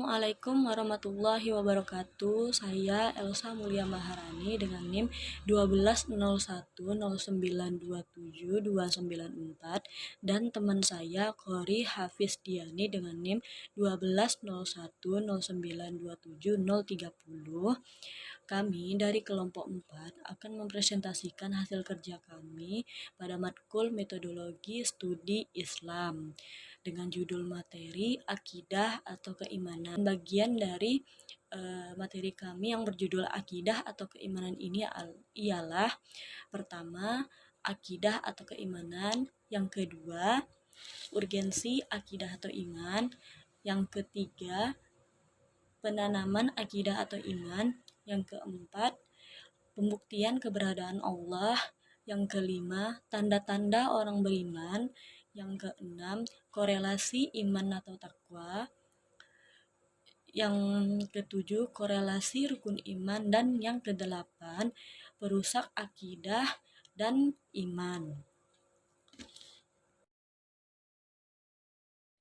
Assalamualaikum warahmatullahi wabarakatuh. Saya Elsa Mulia Maharani dengan NIM 12010927 dan teman saya Qori Hafiz Diani dengan NIM 1201092730. Kami dari kelompok 4 akan mempresentasikan hasil kerja kami pada matkul metodologi studi Islam dengan judul materi akidah atau keimanan. Bagian dari materi kami yang berjudul akidah atau keimanan ini ialah pertama, akidah atau keimanan, yang kedua, urgensi akidah atau iman, yang ketiga, penanaman akidah atau iman, yang keempat, pembuktian keberadaan Allah, yang kelima, tanda-tanda orang beriman, yang keenam, korelasi iman atau takwa, yang ketujuh, korelasi rukun iman, dan yang kedelapan, perusak akidah dan iman.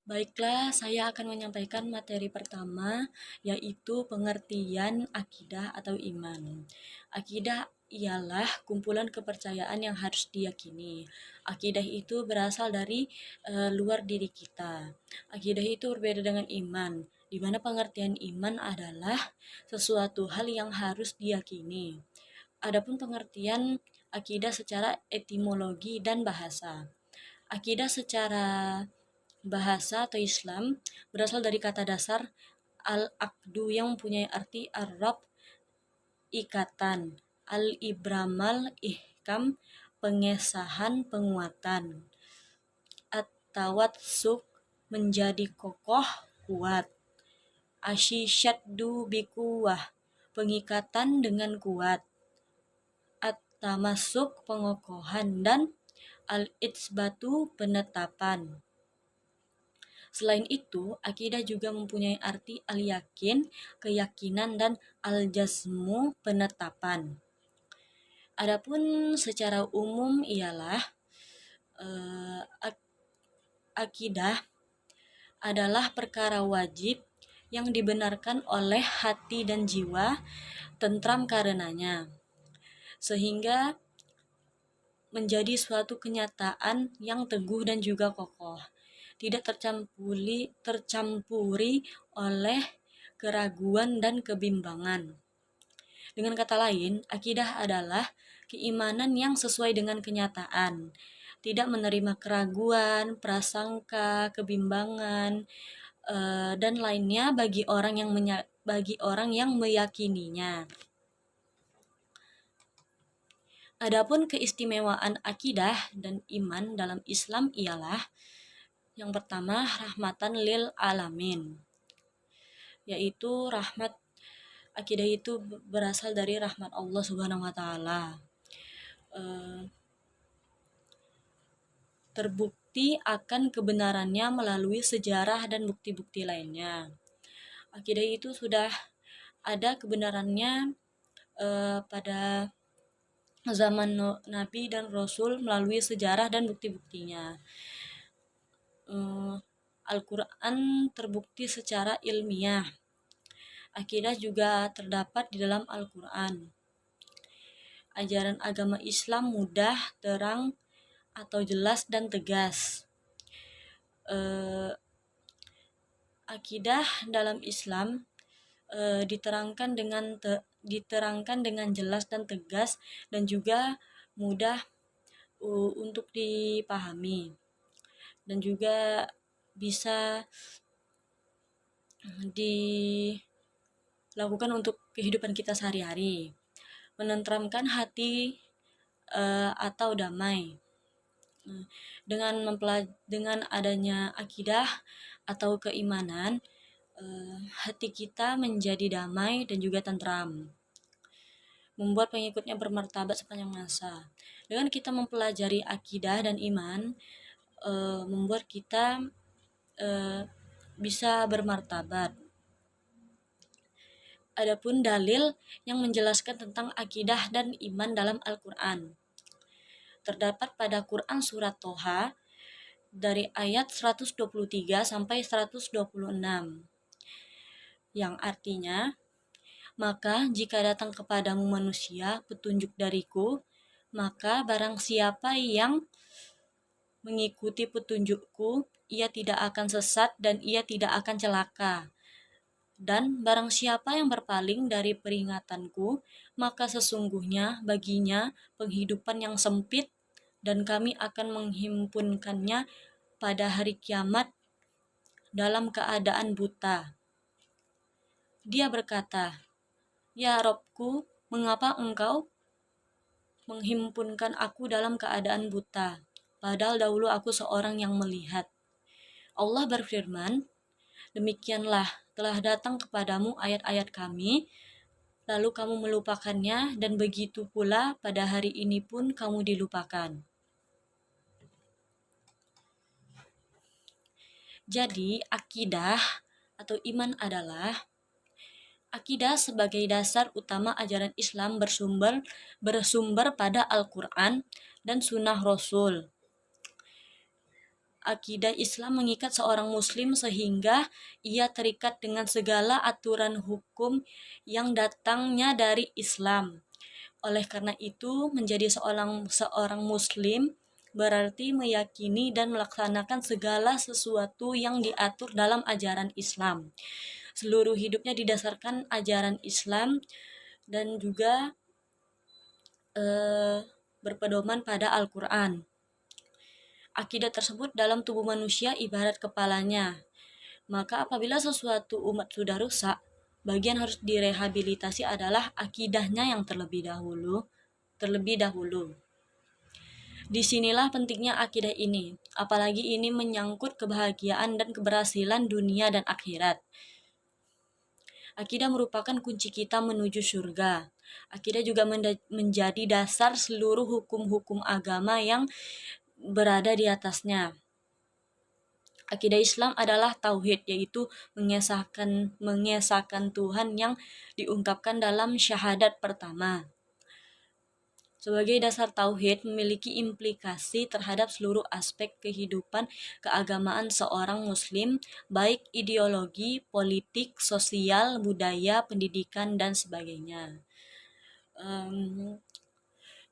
Baiklah, saya akan menyampaikan materi pertama, yaitu pengertian akidah atau iman. Akidah ialah kumpulan kepercayaan yang harus diyakini. Akidah itu berasal dari luar diri kita. Akidah itu berbeda dengan iman, di mana pengertian iman adalah sesuatu hal yang harus diyakini. Adapun pengertian akidah secara etimologi dan bahasa. Akidah secara bahasa atau Islam berasal dari kata dasar al-aqdu yang mempunyai arti ar-rab, ikatan, al-ibramal, ihkam, pengesahan, penguatan, at-tawatsuk, menjadi kokoh, kuat, asyishaddu bikuwah, pengikatan dengan kuat, at-tamasuk, pengokohan, dan al-itsbatu, penetapan. Selain itu, akidah juga mempunyai arti al-yakin, keyakinan, dan al-jazmu, penetapan. Adapun secara umum ialah akidah adalah perkara wajib yang dibenarkan oleh hati dan jiwa tentram karenanya, sehingga menjadi suatu kenyataan yang teguh dan juga kokoh, tidak tercampuri oleh keraguan dan kebimbangan. Dengan kata lain, akidah adalah keimanan yang sesuai dengan kenyataan, tidak menerima keraguan, prasangka, kebimbangan, dan lainnya bagi orang yang meyakininya. Adapun keistimewaan akidah dan iman dalam Islam ialah yang pertama, rahmatan lil alamin, yaitu rahmat. Akidah itu berasal dari rahmat Allah Subhanahu wa taala. Terbukti akan kebenarannya melalui sejarah dan bukti-bukti lainnya. Akidah itu sudah ada kebenarannya pada zaman Nabi dan Rasul melalui sejarah dan bukti-buktinya. Al-Quran terbukti secara ilmiah. Akidah juga terdapat di dalam Al-Quran. Ajaran agama Islam mudah, terang, atau jelas dan tegas. Akidah dalam Islam diterangkan dengan jelas dan tegas dan juga mudah untuk dipahami, dan juga bisa dilakukan untuk kehidupan kita sehari-hari, menenteramkan hati atau damai. Dengan adanya akidah atau keimanan, hati kita menjadi damai dan juga tentram, membuat pengikutnya bermartabat sepanjang masa. Dengan kita mempelajari akidah dan iman, membuat kita bisa bermartabat. Adapun dalil yang menjelaskan tentang akidah dan iman dalam Al-Quran terdapat pada Quran surat Toha dari ayat 123 sampai 126. yang artinya, maka jika datang kepadamu manusia petunjuk dariku, maka barang siapa yang mengikuti petunjukku, ia tidak akan sesat dan ia tidak akan celaka. Dan barang siapa yang berpaling dari peringatanku, maka sesungguhnya baginya penghidupan yang sempit dan kami akan menghimpunkannya pada hari kiamat dalam keadaan buta. Dia berkata, "Ya Robku, mengapa engkau menghimpunkan aku dalam keadaan buta? Padahal dahulu aku seorang yang melihat." Allah berfirman, "Demikianlah telah datang kepadamu ayat-ayat kami, lalu kamu melupakannya, dan begitu pula pada hari ini pun kamu dilupakan." Jadi, akidah atau iman adalah akidah sebagai dasar utama ajaran Islam bersumber pada Al-Quran dan Sunnah Rasul. Akidah Islam mengikat seorang muslim sehingga ia terikat dengan segala aturan hukum yang datangnya dari Islam. Oleh karena itu, menjadi seorang muslim berarti meyakini dan melaksanakan segala sesuatu yang diatur dalam ajaran Islam. Seluruh hidupnya didasarkan ajaran Islam dan juga berpedoman pada Al-Quran. Akidah tersebut dalam tubuh manusia ibarat kepalanya. Maka apabila sesuatu umat sudah rusak, bagian harus direhabilitasi adalah akidahnya yang terlebih dahulu. Disinilah pentingnya akidah ini, apalagi ini menyangkut kebahagiaan dan keberhasilan dunia dan akhirat. Akidah merupakan kunci kita menuju surga. Akidah juga menjadi dasar seluruh hukum-hukum agama yang berada di atasnya. Akidah Islam adalah tauhid, yaitu mengesahkan Tuhan yang diungkapkan dalam syahadat pertama. Sebagai dasar tauhid memiliki implikasi terhadap seluruh aspek kehidupan keagamaan seorang muslim, baik ideologi, politik, sosial, budaya, pendidikan, dan sebagainya.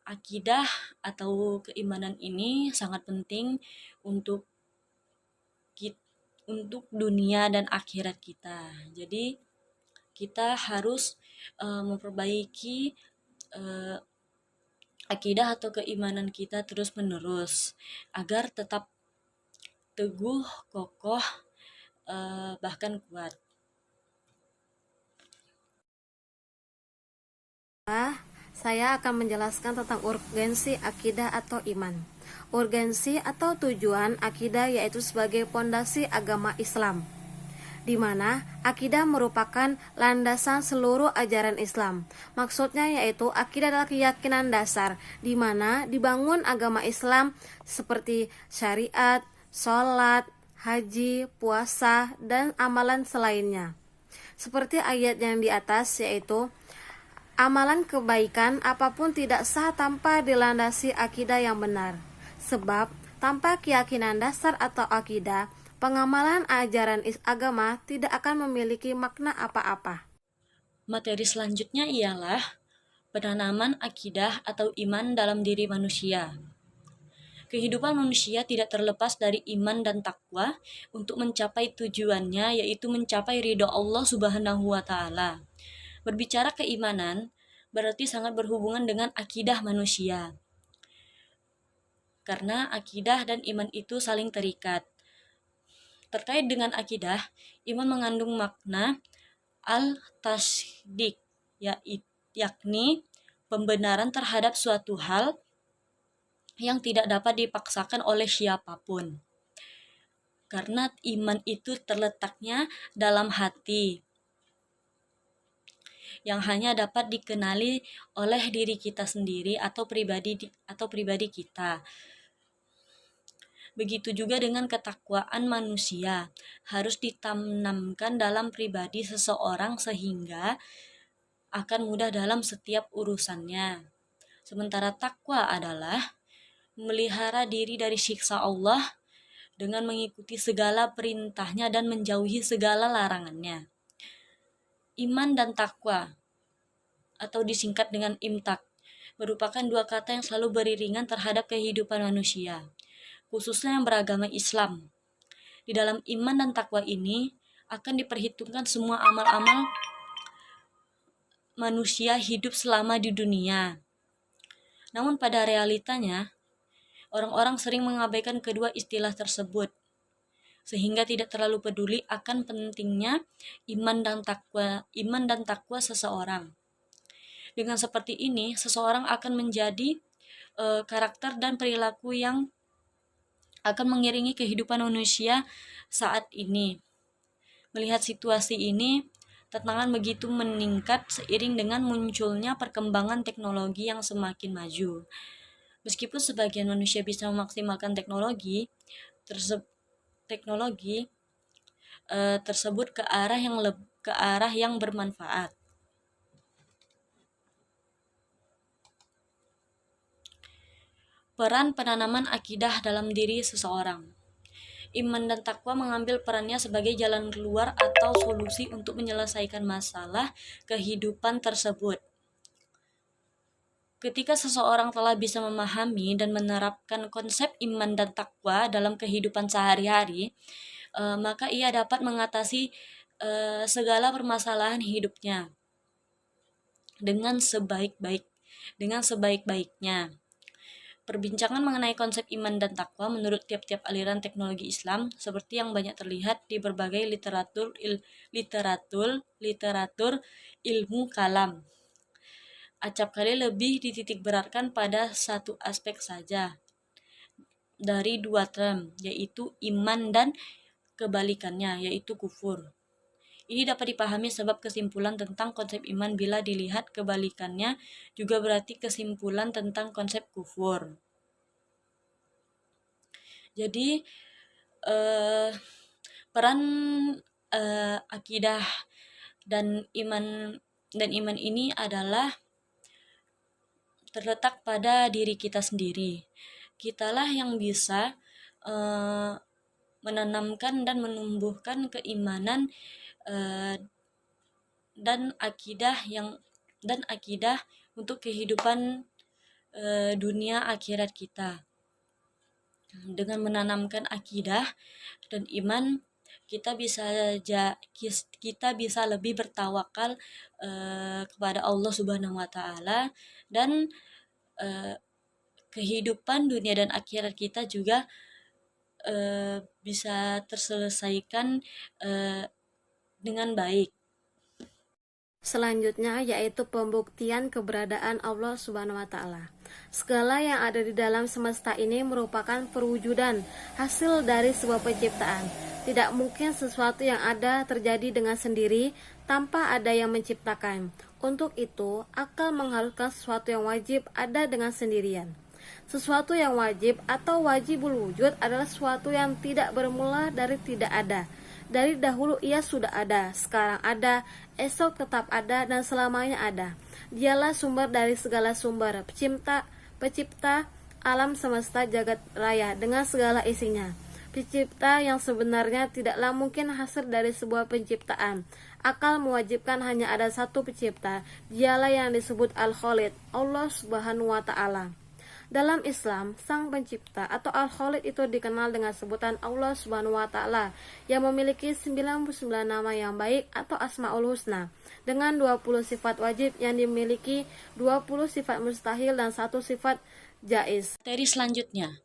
Akidah atau keimanan ini sangat penting untuk dunia dan akhirat kita. Jadi kita harus memperbaiki akidah atau keimanan kita terus-menerus agar tetap teguh, kokoh, bahkan kuat. Saya akan menjelaskan tentang urgensi akidah atau iman. Urgensi atau tujuan akidah yaitu sebagai pondasi agama Islam, di mana akidah merupakan landasan seluruh ajaran Islam. Maksudnya yaitu akidah adalah keyakinan dasar di mana dibangun agama Islam seperti syariat, sholat, haji, puasa, dan amalan selainnya. Seperti ayat yang di atas yaitu amalan kebaikan apapun tidak sah tanpa dilandasi akidah yang benar. Sebab tanpa keyakinan dasar atau akidah, pengamalan ajaran agama tidak akan memiliki makna apa-apa. Materi selanjutnya ialah penanaman akidah atau iman dalam diri manusia. Kehidupan manusia tidak terlepas dari iman dan takwa untuk mencapai tujuannya, yaitu mencapai ridho Allah Subhanahu wa Ta'ala. Berbicara keimanan berarti sangat berhubungan dengan akidah manusia, karena akidah dan iman itu saling terikat. Terkait dengan akidah, iman mengandung makna al-tasdik, yakni pembenaran terhadap suatu hal yang tidak dapat dipaksakan oleh siapapun. Karena iman itu terletaknya dalam hati, yang hanya dapat dikenali oleh diri kita sendiri atau pribadi kita. Begitu juga dengan ketakwaan manusia, harus ditanamkan dalam pribadi seseorang sehingga akan mudah dalam setiap urusannya. Sementara takwa adalah memelihara diri dari siksa Allah dengan mengikuti segala perintahnya dan menjauhi segala larangannya. Iman dan takwa atau disingkat dengan imtak merupakan dua kata yang selalu beriringan terhadap kehidupan manusia, khususnya yang beragama Islam. Di dalam iman dan takwa ini akan diperhitungkan semua amal-amal manusia hidup selama di dunia. Namun pada realitanya, orang-orang sering mengabaikan kedua istilah tersebut, sehingga tidak terlalu peduli akan pentingnya iman dan takwa seseorang. Dengan seperti ini, seseorang akan menjadi karakter dan perilaku yang akan mengiringi kehidupan manusia saat ini. Melihat situasi ini, tantangan begitu meningkat seiring dengan munculnya perkembangan teknologi yang semakin maju. Meskipun sebagian manusia bisa memaksimalkan teknologi tersebut ke arah yang bermanfaat. Peran penanaman akidah dalam diri seseorang. Iman dan takwa mengambil perannya sebagai jalan keluar atau solusi untuk menyelesaikan masalah kehidupan tersebut. Ketika seseorang telah bisa memahami dan menerapkan konsep iman dan takwa dalam kehidupan sehari-hari, maka ia dapat mengatasi segala permasalahan hidupnya dengan sebaik-baiknya. Perbincangan mengenai konsep iman dan takwa menurut tiap-tiap aliran teknologi Islam seperti yang banyak terlihat di berbagai literatur ilmu kalam. Acap kali lebih dititik beratkan pada satu aspek saja dari dua term, yaitu iman dan kebalikannya, yaitu kufur. Ini dapat dipahami sebab kesimpulan tentang konsep iman bila dilihat kebalikannya juga berarti kesimpulan tentang konsep kufur. Jadi peran akidah dan iman ini adalah terletak pada diri kita sendiri. Kitalah yang bisa menanamkan dan menumbuhkan keimanan dan akidah untuk kehidupan dunia akhirat kita. Dengan menanamkan akidah dan iman, kita bisa lebih bertawakal kepada Allah Subhanahu wa taala, dan kehidupan dunia dan akhirat kita juga bisa terselesaikan dengan baik. Selanjutnya yaitu pembuktian keberadaan Allah Subhanahu wa taala. Segala yang ada di dalam semesta ini merupakan perwujudan hasil dari sebuah penciptaan. Tidak mungkin sesuatu yang ada terjadi dengan sendiri tanpa ada yang menciptakan. Untuk itu, akal mengharuskan sesuatu yang wajib ada dengan sendirian. Sesuatu yang wajib atau wajibul wujud adalah sesuatu yang tidak bermula dari tidak ada. Dari dahulu ia sudah ada, sekarang ada, esok tetap ada, dan selamanya ada. Dialah sumber dari segala sumber, pencipta alam semesta jagat raya dengan segala isinya. Pencipta yang sebenarnya tidaklah mungkin hasil dari sebuah penciptaan. Akal mewajibkan hanya ada satu pencipta, dialah yang disebut Al-Khalid, Allah Subhanahu wa taala. Dalam Islam, Sang Pencipta atau Al-Khalid itu dikenal dengan sebutan Allah Subhanahu wa taala yang memiliki 99 nama yang baik atau Asmaul Husna dengan 20 sifat wajib yang dimiliki, 20 sifat mustahil dan 1 sifat jaiz. Materi selanjutnya,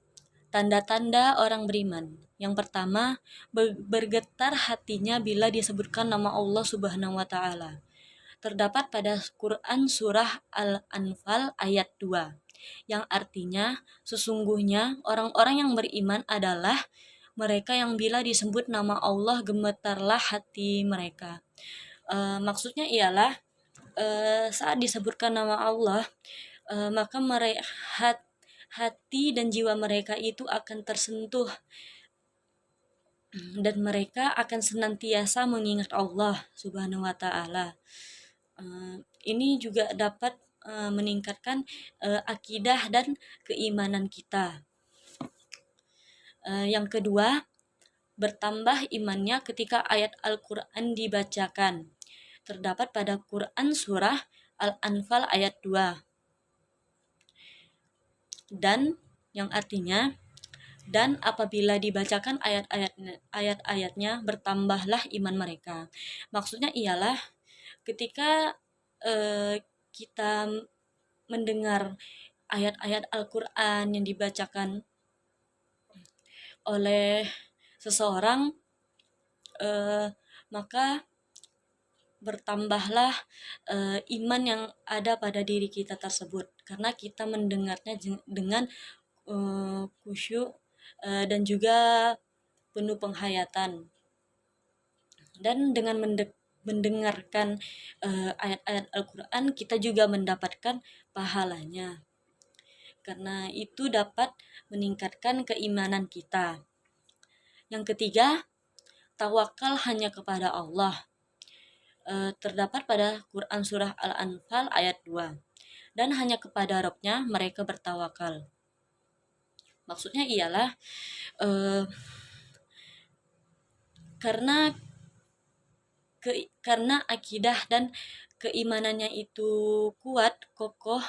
tanda-tanda orang beriman. Yang pertama, bergetar hatinya bila disebutkan nama Allah Subhanahu wa taala. Terdapat pada Quran surah Al-Anfal ayat 2. Yang artinya, sesungguhnya orang-orang yang beriman adalah mereka yang bila disebut nama Allah gemetarlah hati mereka. Maksudnya ialah saat disebutkan nama Allah, maka hati dan jiwa mereka itu akan tersentuh dan mereka akan senantiasa mengingat Allah Subhanahu wa taala. Ini juga dapat meningkatkan akidah dan keimanan kita. Yang kedua, bertambah imannya ketika ayat Al-Quran dibacakan. terdapat pada Quran surah Al-Anfal ayat 2. Dan yang artinya, dan apabila dibacakan ayat-ayatnya bertambahlah iman mereka. Maksudnya ialah ketika kita mendengar ayat-ayat Al-Quran yang dibacakan oleh seseorang, maka bertambahlah iman yang ada pada diri kita tersebut, karena kita mendengarnya dengan khusyuk dan juga penuh penghayatan. Dan dengan mendengarkan ayat-ayat Al-Quran, kita juga mendapatkan pahalanya, karena itu dapat meningkatkan keimanan kita. Yang ketiga, tawakal hanya kepada Allah. Terdapat pada Quran surah Al-Anfal ayat 2. Dan hanya kepada Rabb-nya mereka bertawakal. Maksudnya ialah karena akidah dan keimanannya itu kuat, kokoh,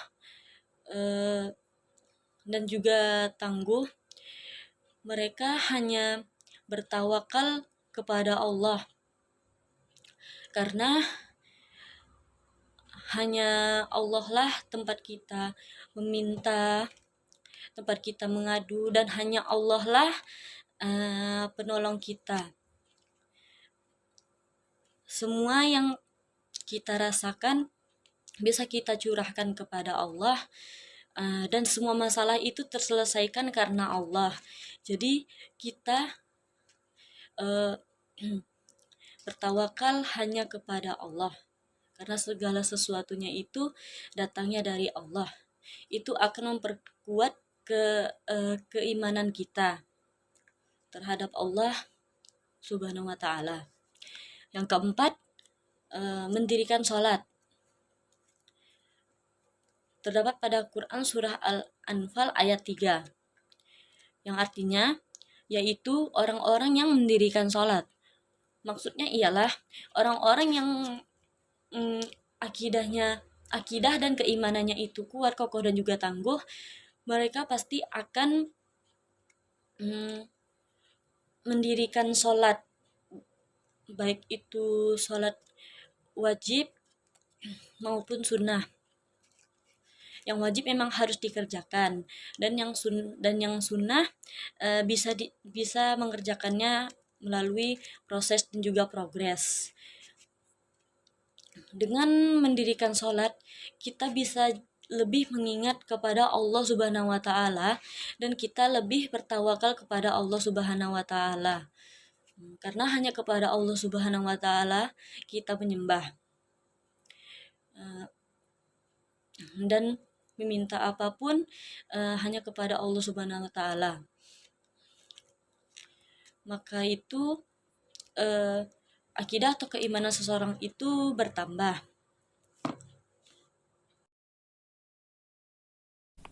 dan juga tangguh, mereka hanya bertawakal kepada Allah, karena hanya Allah lah tempat kita meminta, tempat kita mengadu, dan hanya Allah lah penolong kita. Semua yang kita rasakan bisa kita curahkan kepada Allah, dan semua masalah itu terselesaikan karena Allah. Jadi kita bertawakal hanya kepada Allah, karena segala sesuatunya itu datangnya dari Allah. Itu akan memperkuat keimanan kita terhadap Allah Subhanahu wa Ta'ala. Yang keempat, mendirikan sholat. Terdapat pada Quran surah Al-Anfal ayat 3, yang artinya yaitu orang-orang yang mendirikan sholat. Maksudnya ialah orang-orang yang akidah dan keimanannya itu kuat, kokoh, dan juga tangguh. Mereka pasti akan mendirikan sholat, baik itu sholat wajib maupun sunnah. Yang wajib memang harus dikerjakan, dan yang sunnah bisa mengerjakannya melalui proses dan juga progres. Dengan mendirikan sholat, kita bisa lebih mengingat kepada Allah Subhanahu wa Ta'ala, dan kita lebih bertawakal kepada Allah Subhanahu wa Ta'ala, karena hanya kepada Allah Subhanahu wa Ta'ala kita menyembah dan meminta apapun hanya kepada Allah Subhanahu wa Ta'ala. Maka itu akidah atau keimanan seseorang itu bertambah.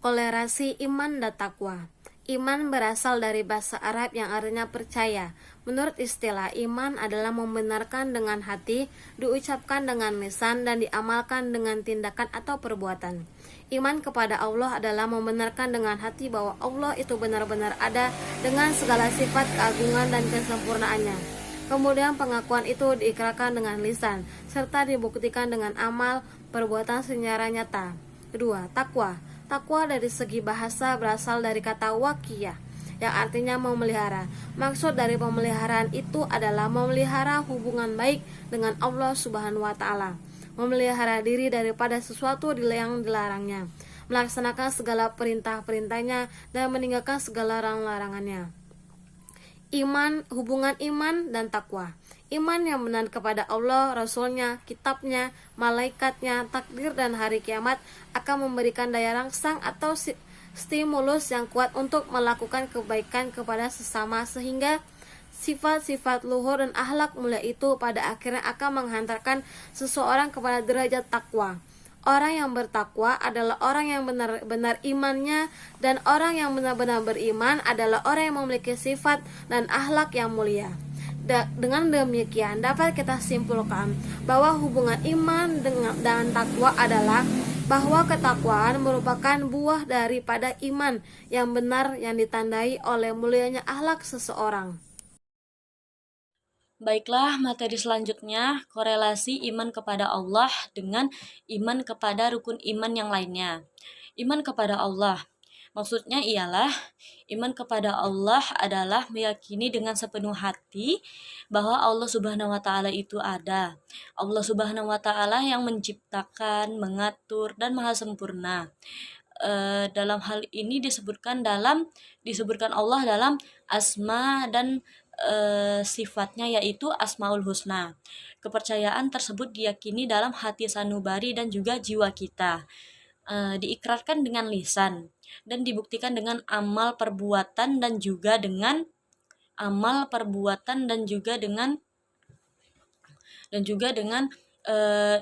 Kolerasi iman dan takwa. Iman berasal dari bahasa Arab yang artinya percaya. Menurut istilah, iman adalah membenarkan dengan hati, diucapkan dengan lisan, dan diamalkan dengan tindakan atau perbuatan. Iman kepada Allah adalah membenarkan dengan hati bahwa Allah itu benar-benar ada dengan segala sifat keagungan dan kesempurnaannya. Kemudian pengakuan itu diikrarkan dengan lisan, serta dibuktikan dengan amal, perbuatan secara nyata. Kedua, takwa. Takwa dari segi bahasa berasal dari kata wakiyah, yang artinya memelihara. Maksud dari pemeliharaan itu adalah memelihara hubungan baik dengan Allah Subhanahu wa Ta'ala, memelihara diri daripada sesuatu yang dilarangnya, melaksanakan segala perintah-perintahnya, dan meninggalkan segala larangannya. Hubungan iman dan takwa. Iman yang benar kepada Allah, Rasulnya, kitabnya, malaikatnya, takdir, dan hari kiamat akan memberikan daya rangsang atau stimulus yang kuat untuk melakukan kebaikan kepada sesama, sehingga sifat-sifat luhur dan akhlak mulia itu pada akhirnya akan menghantarkan seseorang kepada derajat takwa. Orang yang bertakwa adalah orang yang benar-benar imannya, dan orang yang benar-benar beriman adalah orang yang memiliki sifat dan akhlak yang mulia. Dengan demikian dapat kita simpulkan bahwa hubungan iman dan takwa adalah bahwa ketakwaan merupakan buah daripada iman yang benar yang ditandai oleh mulianya akhlak seseorang. Baiklah, materi selanjutnya, korelasi iman kepada Allah dengan iman kepada rukun iman yang lainnya. Iman kepada Allah, maksudnya ialah iman kepada Allah adalah meyakini dengan sepenuh hati bahwa Allah Subhanahu wa taala itu ada. Allah Subhanahu wa taala yang menciptakan, mengatur dan maha sempurna. Dalam hal ini disebutkan Allah dalam asma dan sifatnya, yaitu Asmaul Husna. Kepercayaan tersebut diyakini dalam hati sanubari dan juga jiwa kita, diikrarkan dengan lisan dan dibuktikan dengan amal perbuatan dan juga dengan eh,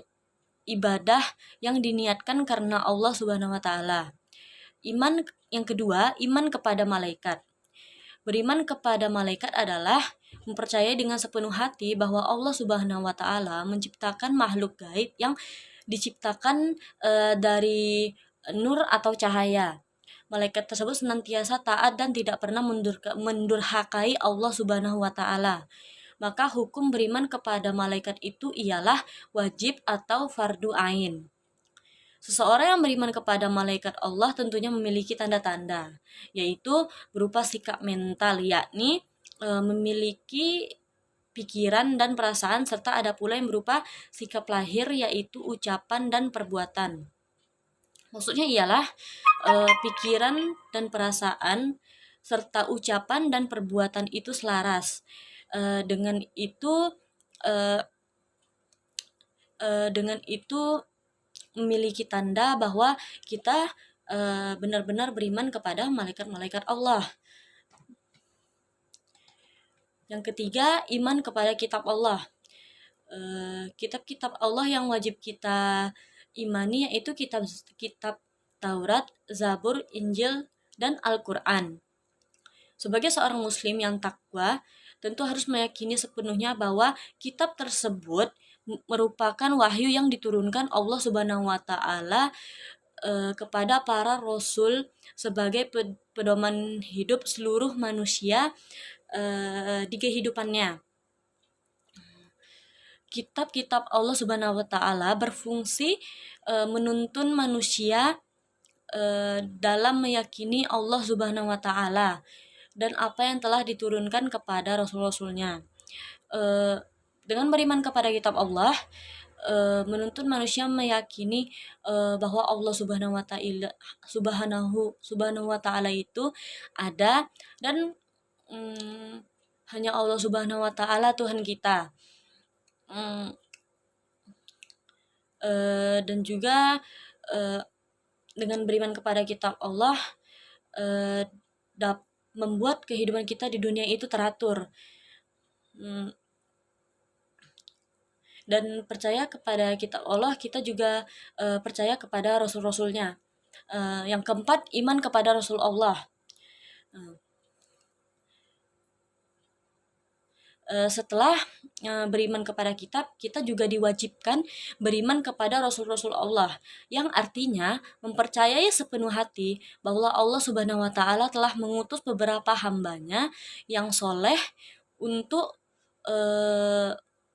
ibadah yang diniatkan karena Allah Subhanahu wa taala. Iman yang kedua, iman kepada malaikat. Beriman kepada malaikat adalah mempercayai dengan sepenuh hati bahwa Allah Subhanahu wa taala menciptakan makhluk gaib yang diciptakan dari nur atau cahaya. Malaikat tersebut senantiasa taat dan tidak pernah mendurhakai Allah Subhanahu wa taala. Maka hukum beriman kepada malaikat itu ialah wajib atau fardu ain. Seseorang yang beriman kepada malaikat Allah tentunya memiliki tanda-tanda, yaitu berupa sikap mental, yakni memiliki pikiran dan perasaan, serta ada pula yang berupa sikap lahir, yaitu ucapan dan perbuatan. Maksudnya ialah pikiran dan perasaan serta ucapan dan perbuatan itu selaras. Dengan itu eh, dengan itu memiliki tanda bahwa kita benar-benar beriman kepada malaikat-malaikat Allah. Yang ketiga, iman kepada kitab Allah. Kitab-kitab Allah yang wajib kita imani yaitu kitab Taurat, Zabur, Injil, dan Al-Quran. Sebagai seorang muslim yang takwa, tentu harus meyakini sepenuhnya bahwa kitab tersebut merupakan wahyu yang diturunkan Allah Subhanahu wa taala kepada para rasul sebagai pedoman hidup seluruh manusia di kehidupannya. Kitab-kitab Allah Subhanahu wa taala berfungsi menuntun manusia dalam meyakini Allah Subhanahu wa taala dan apa yang telah diturunkan kepada rasul-rasulnya. Dengan beriman kepada kitab Allah, menuntun manusia meyakini bahwa Allah Subhanahu wa taala itu ada dan hanya Allah Subhanahu wa taala Tuhan kita. Dan juga dengan beriman kepada kitab Allah membuat kehidupan kita di dunia itu teratur. Dan percaya kepada kitab Allah, kita juga percaya kepada rasul-rasulnya. Yang keempat, iman kepada Rasul Allah. Setelah beriman kepada kitab, kita juga diwajibkan beriman kepada Rasul-Rasul Allah, yang artinya mempercayai sepenuh hati bahwa Allah Subhanahu wa taala telah mengutus beberapa hambanya yang soleh untuk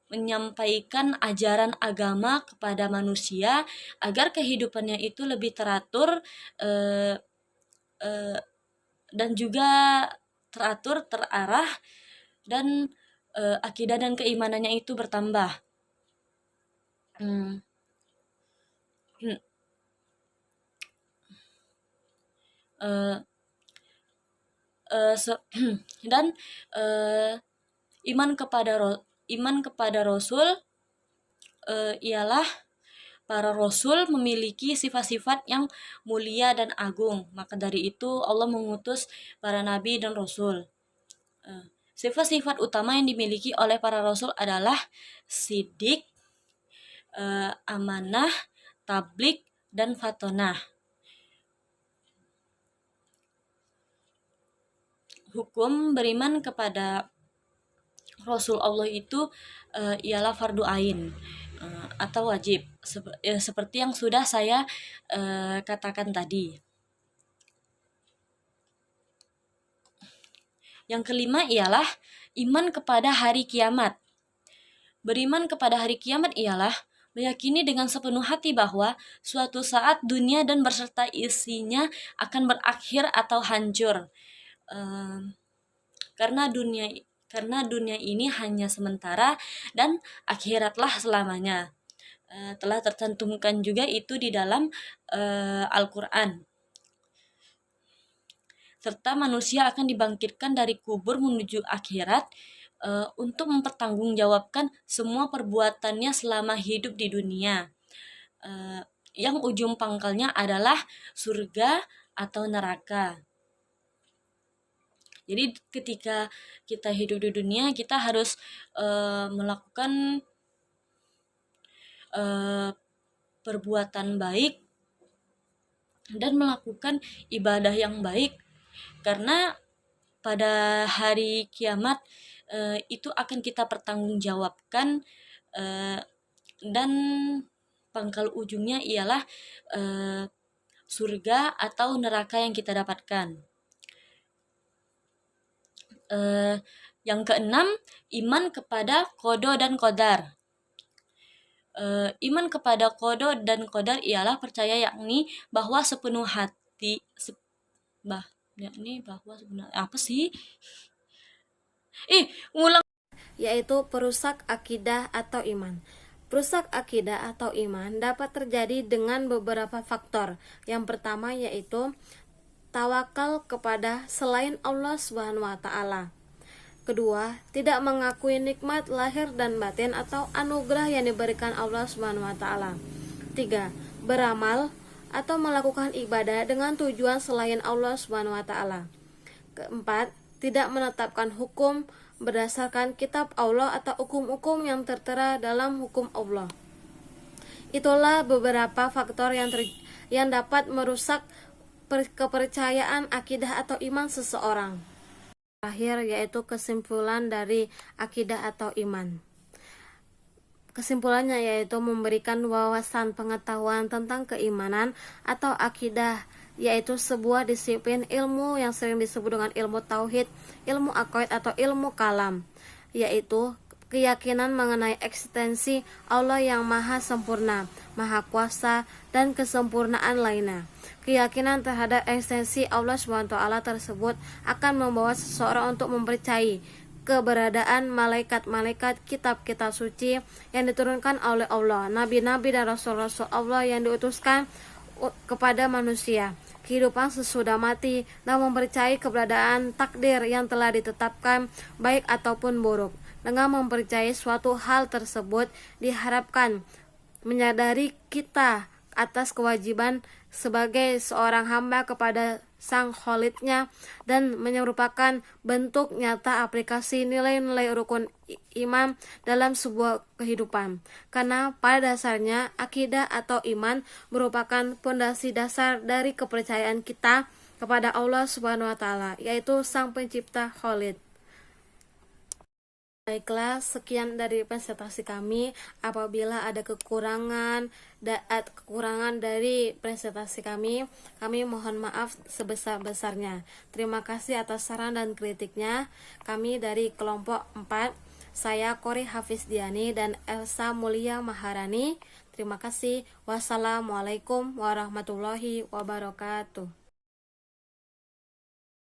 menyampaikan ajaran agama kepada manusia agar kehidupannya itu lebih teratur dan juga teratur, terarah, dan akidah dan keimanannya itu bertambah. Dan iman kepada Rasul ialah para Rasul memiliki sifat-sifat yang mulia dan agung. Maka dari itu Allah mengutus para Nabi dan Rasul. Sifat-sifat utama yang dimiliki oleh para Rasul adalah sidik, amanah, tablik, dan fatonah. Hukum beriman kepada Rasul Allah itu ialah fardu ain atau wajib, seperti yang sudah saya katakan tadi. Yang kelima ialah iman kepada hari kiamat. Beriman kepada hari kiamat ialah meyakini dengan sepenuh hati bahwa suatu saat dunia dan berserta isinya akan berakhir atau hancur. Karena dunia ini hanya sementara dan akhiratlah selamanya. Telah tercantumkan juga itu di dalam Al-Quran. Serta manusia akan dibangkitkan dari kubur menuju akhirat untuk mempertanggungjawabkan semua perbuatannya selama hidup di dunia. Yang ujung pangkalnya adalah surga atau neraka. Jadi ketika kita hidup di dunia, kita harus melakukan perbuatan baik dan melakukan ibadah yang baik, karena pada hari kiamat itu akan kita pertanggungjawabkan, dan pangkal ujungnya ialah surga atau neraka yang kita dapatkan. Yang keenam, iman kepada qada dan qadar. Iman kepada qada dan qadar ialah percaya yakni bahwa sepenuh hati yaitu perusak akidah atau iman. Perusak akidah atau iman dapat terjadi dengan beberapa faktor. Yang pertama yaitu tawakal kepada selain Allah Subhanahu wa taala. Kedua, tidak mengakui nikmat lahir dan batin atau anugerah yang diberikan Allah Subhanahu wa taala. Tiga, beramal atau melakukan ibadah dengan tujuan selain Allah Subhanahu wa taala. Keempat, tidak menetapkan hukum berdasarkan kitab Allah atau hukum-hukum yang tertera dalam hukum Allah. Itulah beberapa faktor yang dapat merusak kepercayaan akidah atau iman seseorang. Terakhir yaitu kesimpulan dari akidah atau iman. Kesimpulannya yaitu memberikan wawasan pengetahuan tentang keimanan atau akidah, yaitu sebuah disiplin ilmu yang sering disebut dengan ilmu tauhid, ilmu aqaid atau ilmu kalam, yaitu keyakinan mengenai eksistensi Allah yang maha sempurna, maha kuasa, dan kesempurnaan lainnya. Keyakinan terhadap eksistensi Allah SWT tersebut akan membawa seseorang untuk mempercayai keberadaan malaikat-malaikat, kitab-kitab suci yang diturunkan oleh Allah, nabi-nabi dan rasul-rasul Allah yang diutuskan kepada manusia, kehidupan sesudah mati, dan mempercayai keberadaan takdir yang telah ditetapkan baik ataupun buruk. Dengan mempercayai suatu hal tersebut diharapkan menyadari kita atas kewajiban sebagai seorang hamba kepada sang Khalidnya dan merupakan bentuk nyata aplikasi nilai-nilai rukun iman dalam sebuah kehidupan. Karena pada dasarnya akidah atau iman merupakan fondasi dasar dari kepercayaan kita kepada Allah Subhanahu wa taala, yaitu Sang Pencipta Khalid. Baiklah, sekian dari presentasi kami. Apabila ada kekurangan dari presentasi kami mohon maaf sebesar-besarnya. Terima kasih atas saran dan kritiknya. Kami dari kelompok 4, saya Kori Hafizdiani dan Elsa Mulia Maharani. Terima kasih. Wassalamualaikum warahmatullahi wabarakatuh.